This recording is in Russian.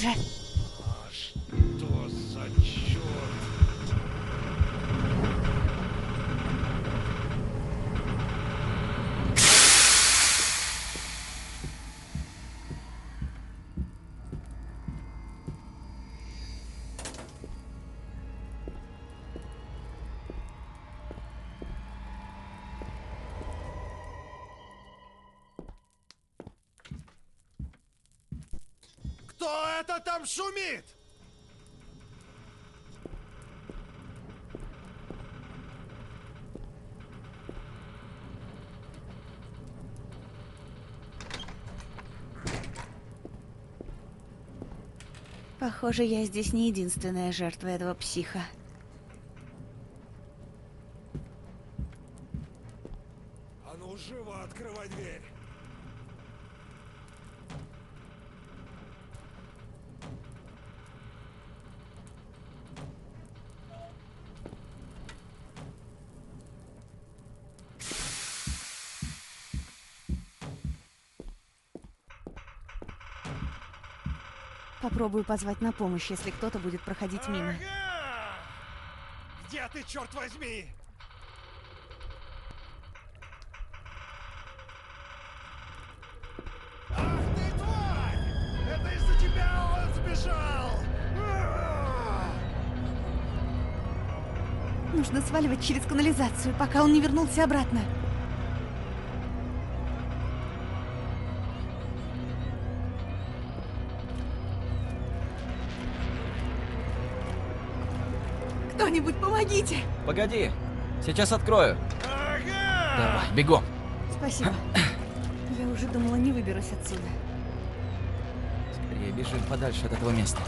же. А что за черт? Кто это там шумит? Похоже, я здесь не единственная жертва этого психа. А ну живо открывай дверь. Попробую позвать на помощь, если кто-то будет проходить мимо. Ага! Где ты, черт возьми? Ах ты, тварь! Это из-за тебя он сбежал! Нужно сваливать через канализацию, пока он не вернулся обратно. Кто-нибудь помогите! Погоди, сейчас открою. Ага! Давай, бегом. Спасибо. Я уже думала, не выберусь отсюда. Скорее бежим подальше от этого места.